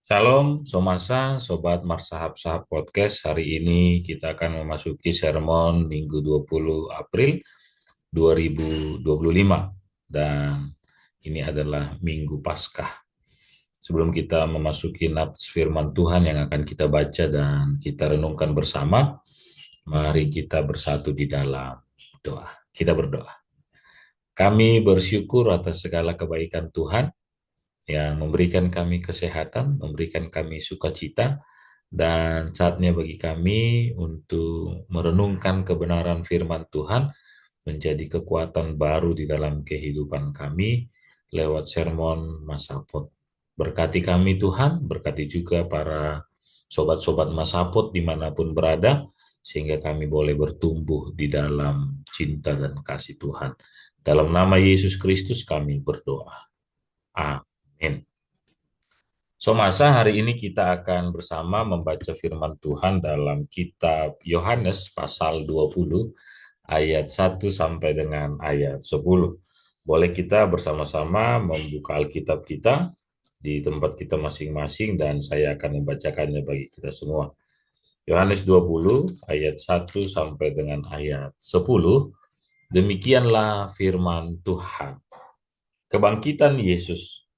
Shalom, Somasa, Sobat Marsahap-Sahap Podcast. Hari ini kita akan memasuki sermon Minggu 20 April 2025. Dan ini adalah Minggu Paskah. Sebelum kita memasuki nats firman Tuhan yang akan kita baca dan kita renungkan bersama, mari kita bersatu di dalam doa. Kita berdoa. Kami bersyukur atas segala kebaikan Tuhan yang memberikan kami kesehatan, memberikan kami sukacita, dan saatnya bagi kami untuk merenungkan kebenaran firman Tuhan menjadi kekuatan baru di dalam kehidupan kami lewat sermon Masapot. Berkati kami Tuhan, berkati juga para sobat-sobat Masapot dimanapun berada, sehingga kami boleh bertumbuh di dalam cinta dan kasih Tuhan. Dalam nama Yesus Kristus kami berdoa. Amin. Masa hari ini kita akan bersama membaca firman Tuhan dalam kitab Yohanes pasal 20 ayat 1 sampai dengan ayat 10. Boleh kita bersama-sama membuka Alkitab kita di tempat kita masing-masing dan saya akan membacakannya bagi kita semua. Yohanes 20 ayat 1 sampai dengan ayat 10. Demikianlah firman Tuhan. Kebangkitan Yesus.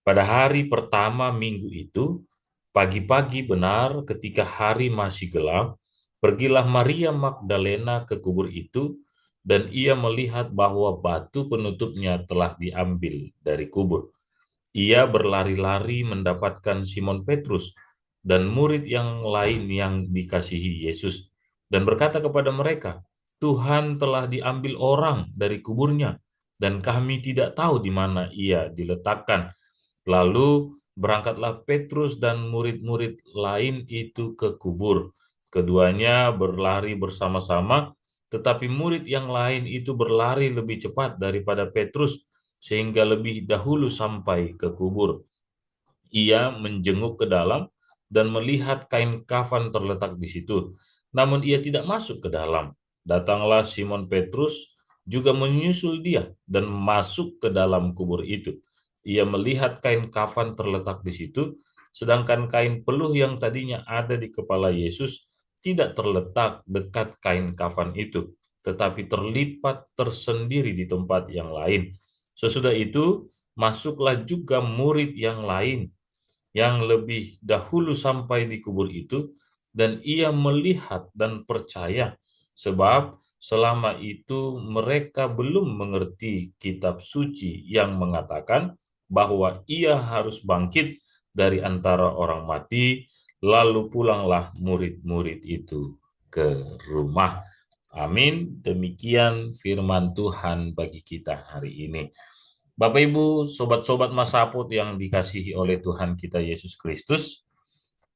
Pada hari pertama minggu itu, pagi-pagi benar ketika hari masih gelap, pergilah Maria Magdalena ke kubur itu, dan ia melihat bahwa batu penutupnya telah diambil dari kubur. Ia berlari-lari mendapatkan Simon Petrus dan murid yang lain yang dikasihi Yesus, dan berkata kepada mereka, Tuhan telah diambil orang dari kuburnya, dan kami tidak tahu di mana ia diletakkan. Lalu berangkatlah Petrus dan murid-murid lain itu ke kubur. Keduanya berlari bersama-sama, tetapi murid yang lain itu berlari lebih cepat daripada Petrus, sehingga lebih dahulu sampai ke kubur. Ia menjenguk ke dalam dan melihat kain kafan terletak di situ. Namun ia tidak masuk ke dalam. Datanglah Simon Petrus juga menyusul dia dan masuk ke dalam kubur itu. Ia melihat kain kafan terletak di situ, sedangkan kain peluh yang tadinya ada di kepala Yesus tidak terletak dekat kain kafan itu, tetapi terlipat tersendiri di tempat yang lain. Sesudah itu, masuklah juga murid yang lain yang lebih dahulu sampai di kubur itu, dan ia melihat dan percaya, sebab selama itu mereka belum mengerti kitab suci yang mengatakan bahwa ia harus bangkit dari antara orang mati. Lalu pulanglah murid-murid itu ke rumah. Amin. Demikian firman Tuhan bagi kita hari ini. Bapak Ibu, sobat-sobat Masaput yang dikasihi oleh Tuhan kita Yesus Kristus,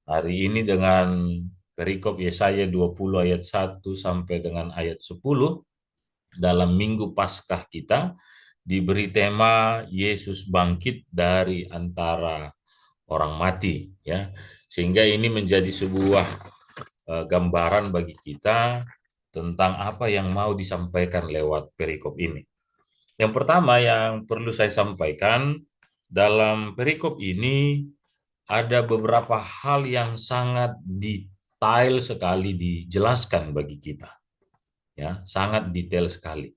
hari ini dengan perikop Yesaya 20 ayat 1 sampai dengan ayat 10 dalam Minggu Paskah kita diberi tema Yesus bangkit dari antara orang mati, ya. Sehingga ini menjadi sebuah gambaran bagi kita tentang apa yang mau disampaikan lewat perikop ini. Yang pertama yang perlu saya sampaikan, dalam perikop ini ada beberapa hal yang sangat detail sekali dijelaskan bagi kita. Ya, sangat detail sekali,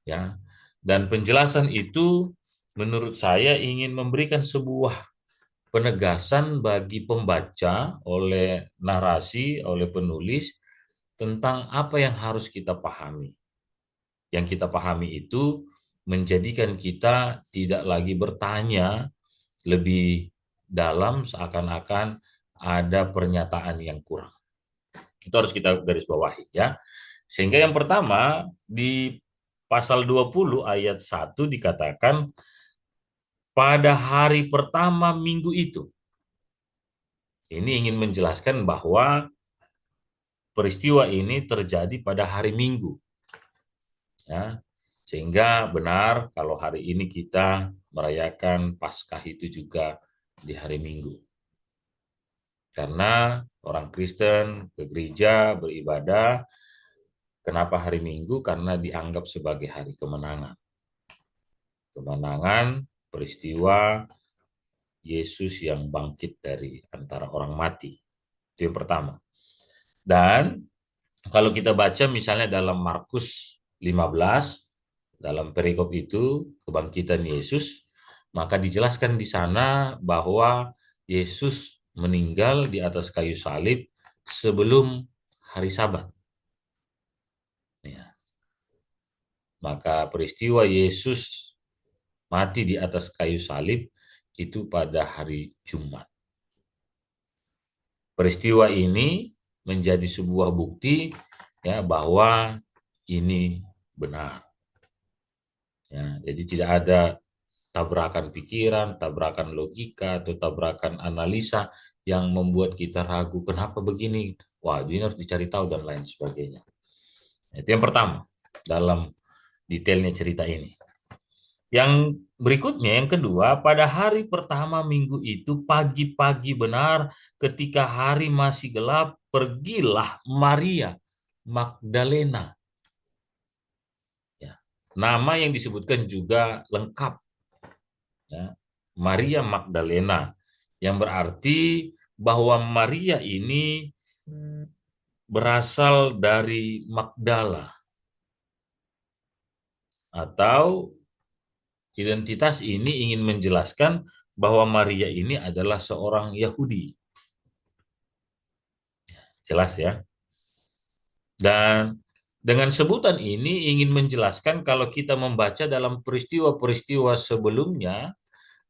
ya. Dan penjelasan itu menurut saya ingin memberikan sebuah penegasan bagi pembaca oleh narasi, oleh penulis tentang apa yang harus kita pahami. Yang kita pahami itu menjadikan kita tidak lagi bertanya lebih dalam seakan-akan ada pernyataan yang kurang. Itu harus kita garis bawahi, ya. Sehingga yang pertama di pasal 20 ayat 1 dikatakan pada hari pertama minggu itu. Ini ingin menjelaskan bahwa peristiwa ini terjadi pada hari Minggu, ya. Sehingga benar kalau hari ini kita merayakan Paskah itu juga di hari Minggu. Karena orang Kristen ke gereja beribadah, kenapa hari Minggu? Karena dianggap sebagai hari kemenangan. Kemenangan peristiwa Yesus yang bangkit dari antara orang mati. Itu yang pertama. Dan kalau kita baca misalnya dalam Markus 15, dalam perikop itu, kebangkitan Yesus, maka dijelaskan di sana bahwa Yesus meninggal di atas kayu salib sebelum hari Sabat. Ya. Maka peristiwa Yesus mati di atas kayu salib itu pada hari Jumat. Peristiwa ini menjadi sebuah bukti ya bahwa ini benar. Ya, jadi tidak ada tabrakan pikiran, tabrakan logika, atau tabrakan analisa yang membuat kita ragu kenapa begini. Wah, ini harus dicari tahu dan lain sebagainya. Itu yang pertama dalam detailnya cerita ini. Yang berikutnya, yang kedua, pada hari pertama minggu itu pagi-pagi benar ketika hari masih gelap, pergilah Maria Magdalena. Ya, nama yang disebutkan juga lengkap. Ya, Maria Magdalena, yang berarti bahwa Maria ini berasal dari Magdala, atau identitas ini ingin menjelaskan bahwa Maria ini adalah seorang Yahudi. Jelas ya. Dan dengan sebutan ini ingin menjelaskan kalau kita membaca dalam peristiwa-peristiwa sebelumnya,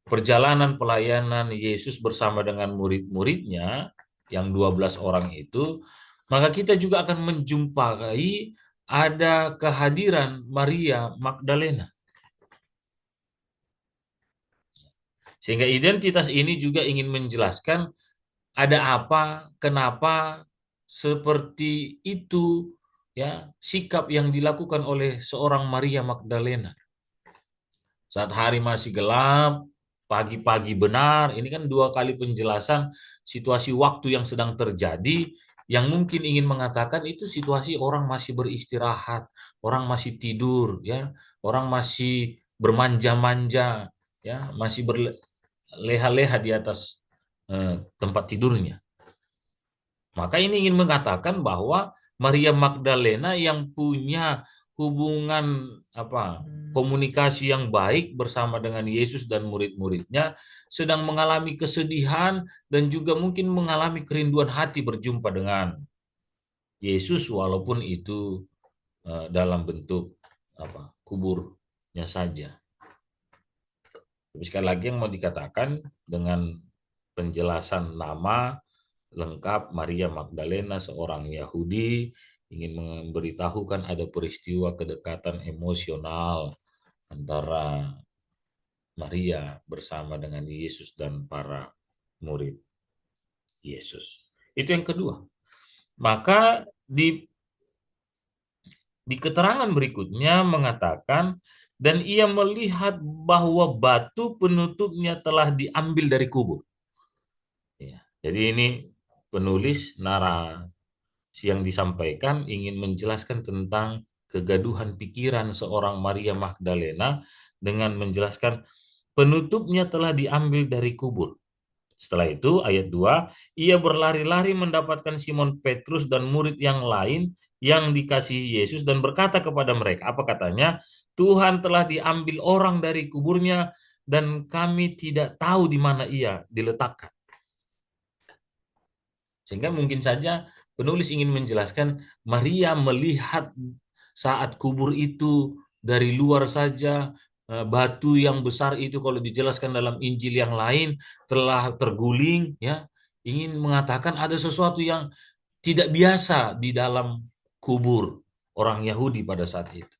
perjalanan pelayanan Yesus bersama dengan murid-muridnya, yang 12 orang itu, maka kita juga akan menjumpai ada kehadiran Maria Magdalena. Sehingga identitas ini juga ingin menjelaskan ada apa, kenapa seperti itu ya sikap yang dilakukan oleh seorang Maria Magdalena. Saat hari masih gelap, pagi-pagi benar, ini kan dua kali penjelasan situasi waktu yang sedang terjadi yang mungkin ingin mengatakan itu situasi orang masih beristirahat, orang masih tidur ya, orang masih bermanja-manja ya, masih berleha-leha di atas tempat tidurnya. Maka ini ingin mengatakan bahwa Maria Magdalena yang punya hubungan komunikasi yang baik bersama dengan Yesus dan murid-muridnya sedang mengalami kesedihan dan juga mungkin mengalami kerinduan hati berjumpa dengan Yesus walaupun itu dalam bentuk kuburnya saja. Tapi sekali lagi yang mau dikatakan dengan penjelasan nama lengkap Maria Magdalena, seorang Yahudi, ingin memberitahukan ada peristiwa kedekatan emosional antara Maria bersama dengan Yesus dan para murid Yesus. Itu yang kedua. Maka di keterangan berikutnya mengatakan, dan ia melihat bahwa batu penutupnya telah diambil dari kubur. Ya, jadi ini penulis narasi yang disampaikan ingin menjelaskan tentang kegaduhan pikiran seorang Maria Magdalena dengan menjelaskan penutupnya telah diambil dari kubur. Setelah itu ayat 2, ia berlari-lari mendapatkan Simon Petrus dan murid yang lain yang dikasihi Yesus dan berkata kepada mereka, apa katanya? Tuhan telah diambil orang dari kuburnya dan kami tidak tahu di mana ia diletakkan. Sehingga mungkin saja penulis ingin menjelaskan Maria melihat saat kubur itu dari luar saja, batu yang besar itu kalau dijelaskan dalam Injil yang lain telah terguling ya, ingin mengatakan ada sesuatu yang tidak biasa di dalam kubur orang Yahudi pada saat itu.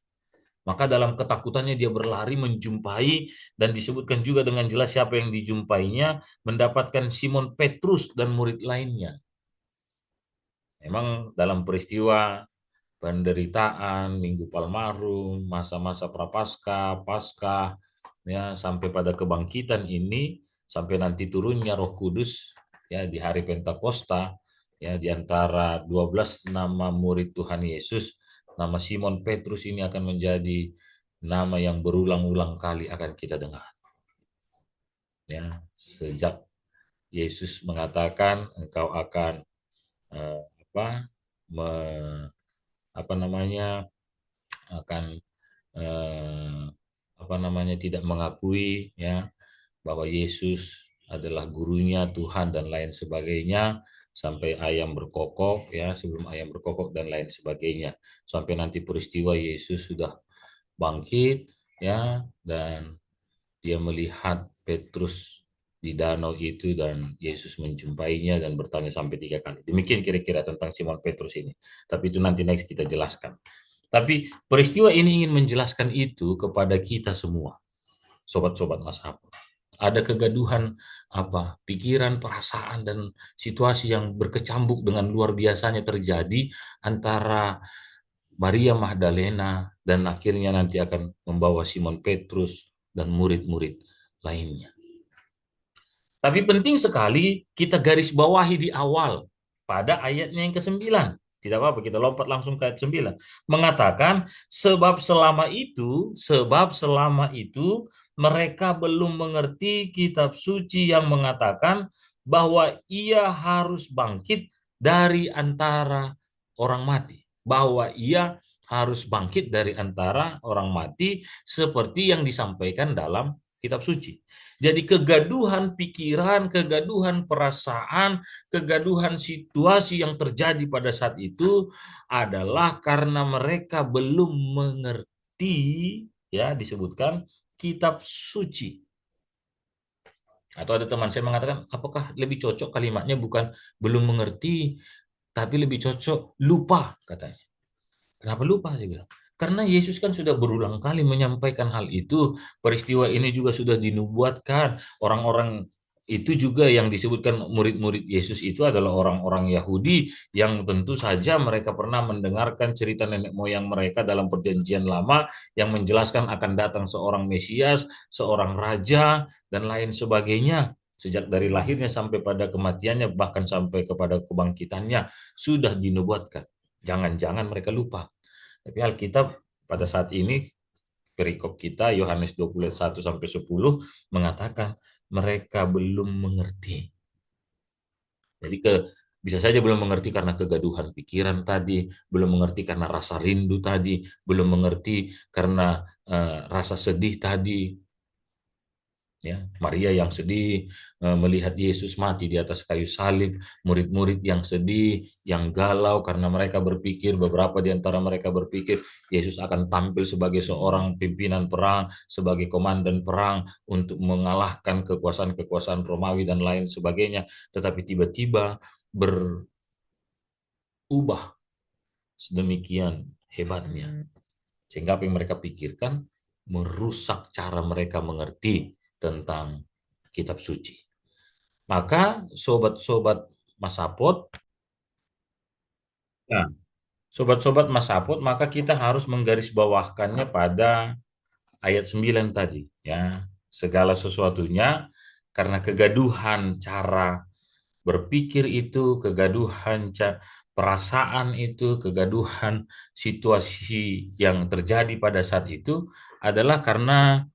Maka dalam ketakutannya dia berlari menjumpai, dan disebutkan juga dengan jelas siapa yang dijumpainya, mendapatkan Simon Petrus dan murid lainnya. Memang dalam peristiwa penderitaan, Minggu Palmarum, masa-masa Prapaskah, Paskah, ya sampai pada kebangkitan ini, sampai nanti turunnya Roh Kudus ya di hari Pentakosta, ya di antara 12 nama murid Tuhan Yesus, nama Simon Petrus ini akan menjadi nama yang berulang-ulang kali akan kita dengar. Ya, sejak Yesus mengatakan engkau akan eh, apa me, apa namanya akan eh, apa namanya tidak mengakui ya bahwa Yesus adalah gurunya Tuhan dan lain sebagainya, sampai ayam berkokok ya, sebelum ayam berkokok dan lain sebagainya, sampai nanti peristiwa Yesus sudah bangkit ya, dan dia melihat Petrus di danau itu dan Yesus menjumpainya dan bertanya sampai 3 kali. Demikian kira-kira tentang Simon Petrus ini. Tapi itu nanti next kita jelaskan. Tapi peristiwa ini ingin menjelaskan itu kepada kita semua, sobat-sobat Mazhab. Ada kegaduhan apa pikiran, perasaan dan situasi yang berkecambuk dengan luar biasanya terjadi antara Maria Magdalena dan akhirnya nanti akan membawa Simon Petrus dan murid-murid lainnya. Tapi penting sekali kita garis bawahi di awal pada ayatnya yang ke-9. Tidak apa-apa, kita lompat langsung ke ayat 9. Mengatakan, sebab selama itu mereka belum mengerti kitab suci yang mengatakan bahwa ia harus bangkit dari antara orang mati. Bahwa ia harus bangkit dari antara orang mati seperti yang disampaikan dalam kitab suci. Jadi kegaduhan pikiran, kegaduhan perasaan, kegaduhan situasi yang terjadi pada saat itu adalah karena mereka belum mengerti, ya disebutkan kitab suci. Atau ada teman saya mengatakan, apakah lebih cocok kalimatnya bukan belum mengerti, tapi lebih cocok lupa katanya. Kenapa lupa sih bilang? Karena Yesus kan sudah berulang kali menyampaikan hal itu. Peristiwa ini juga sudah dinubuatkan. Orang-orang itu juga yang disebutkan murid-murid Yesus itu adalah orang-orang Yahudi yang tentu saja mereka pernah mendengarkan cerita nenek moyang mereka dalam perjanjian lama yang menjelaskan akan datang seorang Mesias, seorang raja, dan lain sebagainya. Sejak dari lahirnya sampai pada kematiannya, bahkan sampai kepada kebangkitannya, sudah dinubuatkan. Jangan-jangan mereka lupa. Tapi Alkitab pada saat ini, perikop kita Yohanes 21 sampai 10 mengatakan mereka belum mengerti. Jadi bisa saja belum mengerti karena kegaduhan pikiran tadi, belum mengerti karena rasa rindu tadi, belum mengerti karena rasa sedih tadi, ya Maria yang sedih melihat Yesus mati di atas kayu salib, murid-murid yang sedih, yang galau karena mereka berpikir, beberapa di antara mereka berpikir Yesus akan tampil sebagai seorang pimpinan perang, sebagai komandan perang untuk mengalahkan kekuasaan-kekuasaan Romawi dan lain sebagainya, tetapi tiba-tiba berubah sedemikian hebatnya sehingga apa yang mereka pikirkan merusak cara mereka mengerti tentang kitab suci. Maka sobat-sobat Masapot, nah, sobat-sobat Masapot, maka kita harus menggarisbawahkannya pada ayat 9 tadi, ya. Segala sesuatunya karena kegaduhan cara berpikir itu, kegaduhan perasaan itu, kegaduhan situasi yang terjadi pada saat itu adalah karena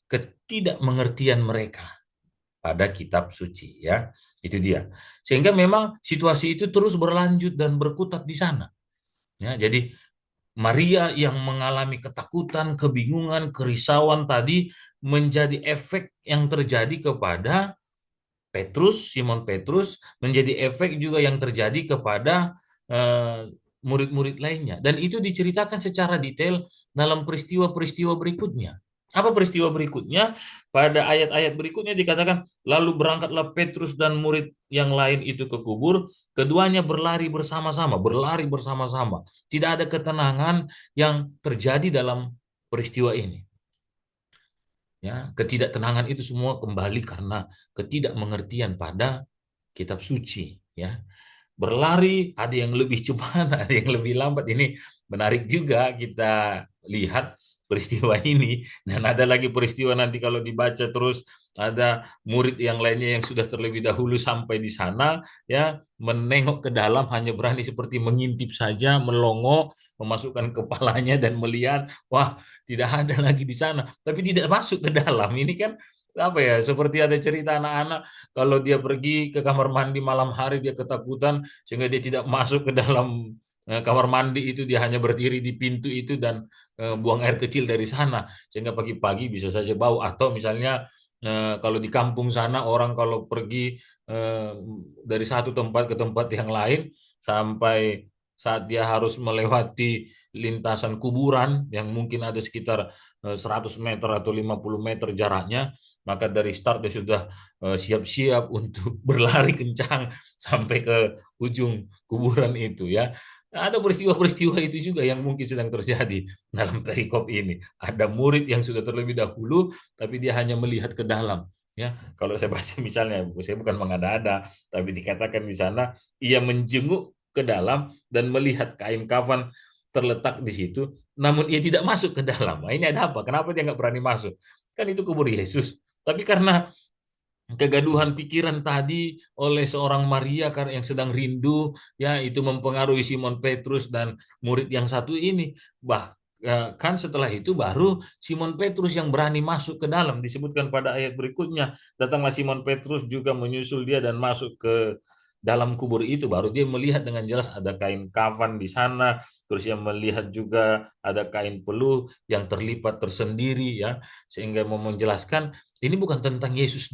ketidakmengertian mereka pada kitab suci, ya. Itu dia. Sehingga memang situasi itu terus berlanjut dan berkutat di sana. Ya, jadi Maria yang mengalami ketakutan, kebingungan, kerisauan tadi menjadi efek yang terjadi kepada Petrus, Simon Petrus, menjadi efek juga yang terjadi kepada murid-murid lainnya. Dan itu diceritakan secara detail dalam peristiwa-peristiwa berikutnya. Apa peristiwa berikutnya? Pada ayat-ayat berikutnya dikatakan, lalu berangkatlah Petrus dan murid yang lain itu ke kubur, keduanya berlari bersama-sama, berlari bersama-sama. Tidak ada ketenangan yang terjadi dalam peristiwa ini. Ya, ketidaktenangan itu semua kembali karena ketidakmengertian pada kitab suci, ya. Berlari, ada yang lebih cepat, ada yang lebih lambat. Ini menarik juga kita lihat peristiwa ini. Dan ada lagi peristiwa nanti kalau dibaca terus, ada murid yang lainnya yang sudah terlebih dahulu sampai di sana, ya, menengok ke dalam hanya berani seperti mengintip saja, melongo, memasukkan kepalanya dan melihat, wah, tidak ada lagi di sana. Tapi tidak masuk ke dalam. Ini kan apa ya, seperti ada cerita anak-anak kalau dia pergi ke kamar mandi malam hari dia ketakutan sehingga dia tidak masuk ke dalam kamar mandi itu, dia hanya berdiri di pintu itu dan buang air kecil dari sana sehingga pagi-pagi bisa saja bau. Atau misalnya kalau di kampung sana orang kalau pergi eh, dari satu tempat ke tempat yang lain, sampai saat dia harus melewati lintasan kuburan yang mungkin ada sekitar 100 meter atau 50 meter jaraknya, maka dari start dia sudah siap-siap untuk berlari kencang sampai ke ujung kuburan itu ya. Ada peristiwa-peristiwa itu juga yang mungkin sedang terjadi dalam perikop ini. Ada murid yang sudah terlebih dahulu, tapi dia hanya melihat ke dalam. Ya, kalau saya baca misalnya, saya bukan mengada-ada, tapi dikatakan di sana, ia menjenguk ke dalam dan melihat kain kafan terletak di situ, namun ia tidak masuk ke dalam. Nah, ini ada apa? Kenapa dia nggak berani masuk? Kan itu kubur Yesus. Tapi karena kegaduhan pikiran tadi oleh seorang Maria karena yang sedang rindu, ya itu mempengaruhi Simon Petrus dan murid yang satu ini. Bahkan setelah itu baru Simon Petrus yang berani masuk ke dalam. Disebutkan pada ayat berikutnya, datanglah Simon Petrus juga menyusul dia dan masuk ke dalam kubur itu. Baru dia melihat dengan jelas ada kain kafan di sana, terus dia melihat juga ada kain peluh yang terlipat tersendiri ya, sehingga mau menjelaskan ini bukan tentang Yesus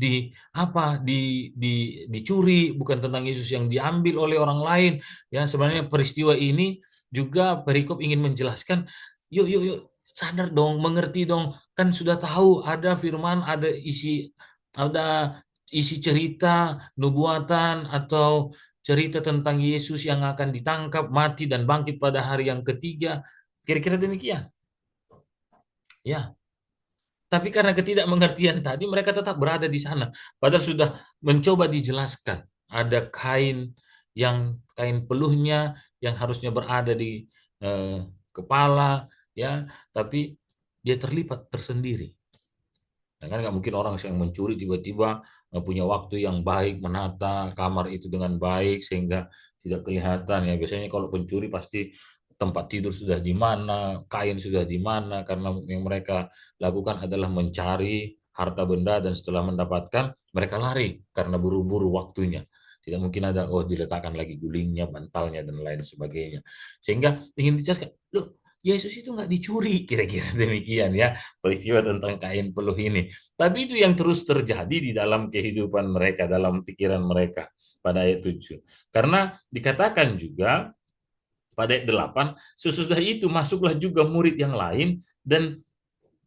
dicuri, bukan tentang Yesus yang diambil oleh orang lain. Ya, sebenarnya peristiwa ini juga perikop ingin menjelaskan, yuk yuk yuk sadar dong, mengerti dong. Kan sudah tahu ada firman, ada isi cerita nubuatan atau cerita tentang Yesus yang akan ditangkap, mati dan bangkit pada hari yang ketiga. Kira-kira demikian. Ya, tapi karena ketidakmengertian tadi, mereka tetap berada di sana. Padahal sudah mencoba dijelaskan. Ada kain peluhnya yang harusnya berada di kepala, ya, tapi dia terlipat tersendiri. Nah, kan nggak mungkin orang yang mencuri tiba-tiba punya waktu yang baik menata kamar itu dengan baik sehingga tidak kelihatan ya. Biasanya kalau pencuri pasti tempat tidur sudah di mana, kain sudah di mana, karena yang mereka lakukan adalah mencari harta benda dan setelah mendapatkan mereka lari karena buru-buru waktunya. Tidak mungkin ada, oh diletakkan lagi gulingnya, bantalnya, dan lain sebagainya. Sehingga ingin dijelaskan, loh Yesus itu nggak dicuri, kira-kira demikian ya peristiwa tentang kain peluh ini. Tapi itu yang terus terjadi di dalam kehidupan mereka, dalam pikiran mereka pada ayat 7. Karena dikatakan juga pada ayat 8, sesudah itu masuklah juga murid yang lain dan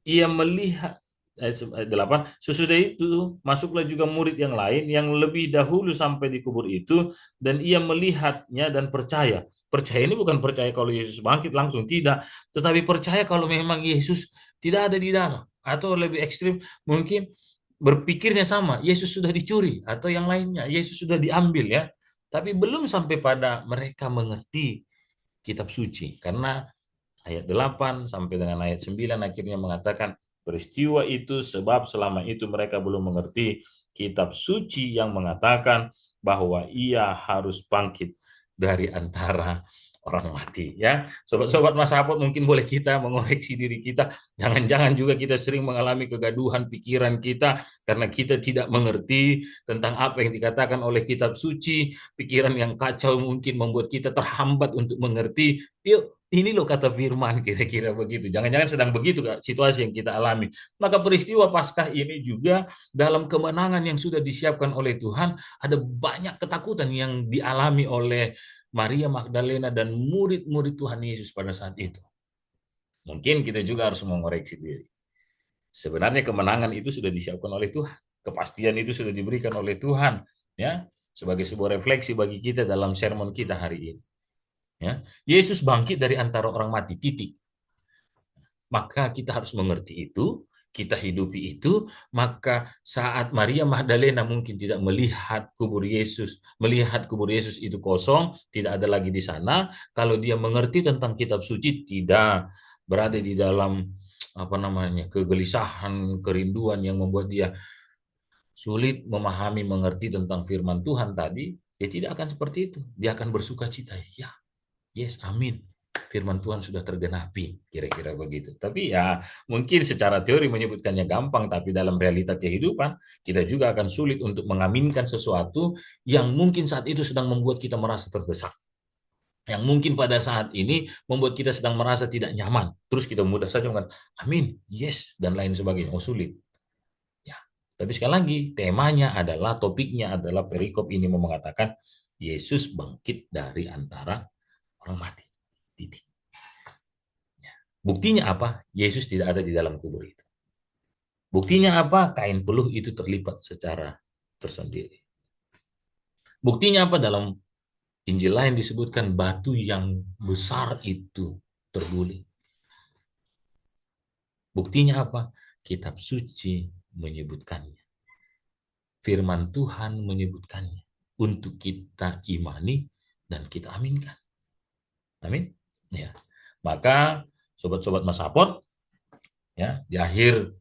ia melihat ayat 8, sesudah itu masuklah juga murid yang lain yang lebih dahulu sampai di kubur itu dan ia melihatnya dan percaya. Percaya ini bukan percaya kalau Yesus bangkit langsung, tidak, tetapi percaya kalau memang Yesus tidak ada di dalam, atau lebih ekstrim mungkin berpikirnya sama, Yesus sudah dicuri atau yang lainnya, Yesus sudah diambil ya. Tapi belum sampai pada mereka mengerti kitab suci, karena ayat 8 sampai dengan ayat 9 akhirnya mengatakan peristiwa itu sebab selama itu mereka belum mengerti kitab suci yang mengatakan bahwa ia harus bangkit dari antara orang mati ya. Sobat-sobat Mas Hapot, mungkin boleh kita mengoreksi diri kita, jangan-jangan juga kita sering mengalami kegaduhan pikiran kita karena kita tidak mengerti tentang apa yang dikatakan oleh kitab suci, pikiran yang kacau mungkin membuat kita terhambat untuk mengerti. Yuk, ini loh kata firman, kira-kira begitu. Jangan-jangan sedang begitu Kak, situasi yang kita alami. Maka peristiwa Paskah ini juga dalam kemenangan yang sudah disiapkan oleh Tuhan, ada banyak ketakutan yang dialami oleh Maria Magdalena dan murid-murid Tuhan Yesus pada saat itu. Mungkin kita juga harus mengoreksi diri. Sebenarnya kemenangan itu sudah disiapkan oleh Tuhan. Kepastian itu sudah diberikan oleh Tuhan, ya, sebagai sebuah refleksi bagi kita dalam sermon kita hari ini. Ya, Yesus bangkit dari antara orang mati, titik. Maka kita harus mengerti itu, kita hidupi itu. Maka saat Maria Magdalena mungkin tidak melihat kubur Yesus itu kosong, tidak ada lagi di sana. Kalau dia mengerti tentang kitab suci, tidak berada di dalam kegelisahan, kerinduan yang membuat dia sulit memahami, mengerti tentang firman Tuhan tadi, dia tidak akan seperti itu. Dia akan bersuka cita. Ya, yes, amin. firman Tuhan sudah tergenapi, kira-kira begitu. Tapi ya mungkin secara teori menyebutkannya gampang, tapi dalam realita kehidupan kita juga akan sulit untuk mengaminkan sesuatu yang mungkin saat itu sedang membuat kita merasa terdesak. Yang mungkin pada saat ini membuat kita sedang merasa tidak nyaman. Terus kita mudah saja mengatakan, amin, yes, dan lain sebagainya. Oh sulit. Ya. Tapi sekali lagi, temanya adalah, topiknya adalah perikop ini mengatakan, Yesus bangkit dari antara orang mati. Titik. Buktinya apa? Yesus tidak ada di dalam kubur itu. Buktinya apa? Kain peluh itu terlipat secara tersendiri. Buktinya apa? Dalam Injil lain disebutkan batu yang besar itu terguling. Buktinya apa? Kitab suci menyebutkannya. Firman Tuhan menyebutkannya. Untuk kita imani dan kita aminkan. Amin. Ya. Maka sobat-sobat Masapot, ya, di akhir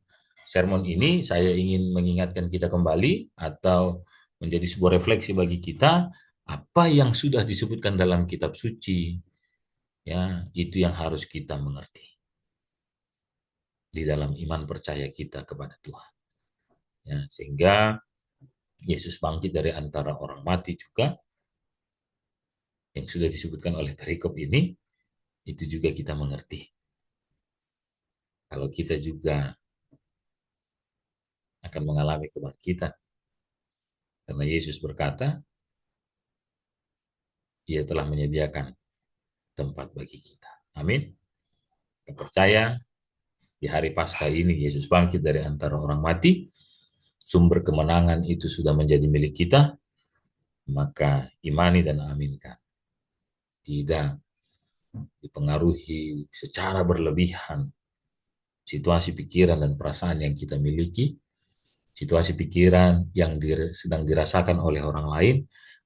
sermon ini saya ingin mengingatkan kita kembali atau menjadi sebuah refleksi bagi kita apa yang sudah disebutkan dalam kitab suci, ya, itu yang harus kita mengerti di dalam iman percaya kita kepada Tuhan. Ya, sehingga Yesus bangkit dari antara orang mati juga yang sudah disebutkan oleh perikop ini, itu juga kita mengerti. Kalau kita juga akan mengalami kebangkitan. Karena Yesus berkata, Ia telah menyediakan tempat bagi kita. Amin. Kita percaya di hari Paskah ini Yesus bangkit dari antara orang mati, sumber kemenangan itu sudah menjadi milik kita, maka imani dan aminkan. Tidak dipengaruhi secara berlebihan situasi pikiran dan perasaan yang kita miliki, situasi pikiran yang sedang dirasakan oleh orang lain,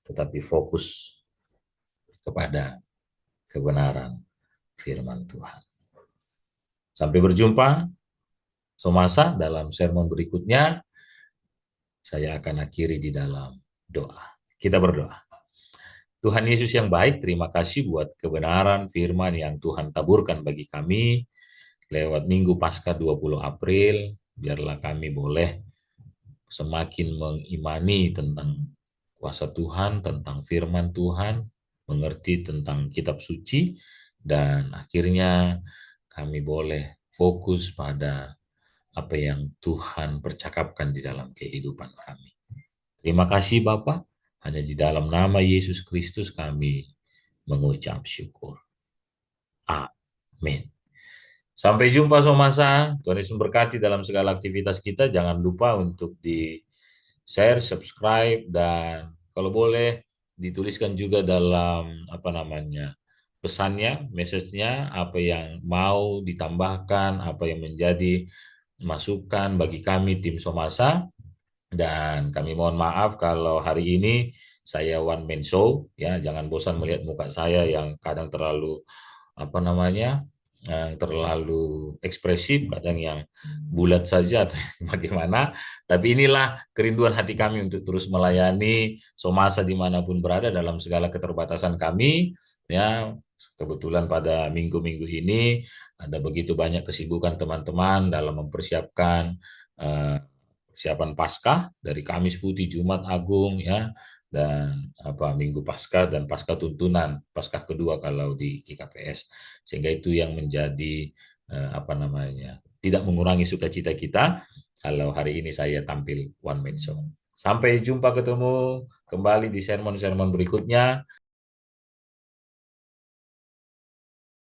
tetapi fokus kepada kebenaran firman Tuhan. Sampai berjumpa semasa dalam sermon berikutnya. Saya akan akhiri di dalam doa. Kita berdoa. Tuhan Yesus yang baik, terima kasih buat kebenaran firman yang Tuhan taburkan bagi kami lewat Minggu Paskah 20 April. Biarlah kami boleh semakin mengimani tentang kuasa Tuhan, tentang firman Tuhan, mengerti tentang kitab suci, dan akhirnya kami boleh fokus pada apa yang Tuhan percakapkan di dalam kehidupan kami. Terima kasih Bapak, hanya di dalam nama Yesus Kristus kami mengucap syukur. Amin. Sampai jumpa Somasa, Tuhan Yesus memberkati dalam segala aktivitas kita. Jangan lupa untuk di share, subscribe, dan kalau boleh dituliskan juga dalam pesannya, message-nya, apa yang mau ditambahkan, apa yang menjadi masukan bagi kami tim Somasa. Dan kami mohon maaf kalau hari ini saya one man show, ya, jangan bosan melihat muka saya yang kadang terlalu yang terlalu ekspresif, kadang yang bulat saja atau bagaimana. Tapi inilah kerinduan hati kami untuk terus melayani Somasa dimanapun berada dalam segala keterbatasan kami. Ya, kebetulan pada minggu-minggu ini ada begitu banyak kesibukan teman-teman dalam mempersiapkan persiapan Paskah dari Kamis Putih, Jumat Agung, ya, dan Minggu Paskah dan Paskah tuntunan, Paskah kedua kalau di KKPS. Sehingga itu yang menjadi tidak mengurangi sukacita kita kalau hari ini saya tampil one man show. Sampai jumpa, ketemu kembali di sermon-sermon berikutnya.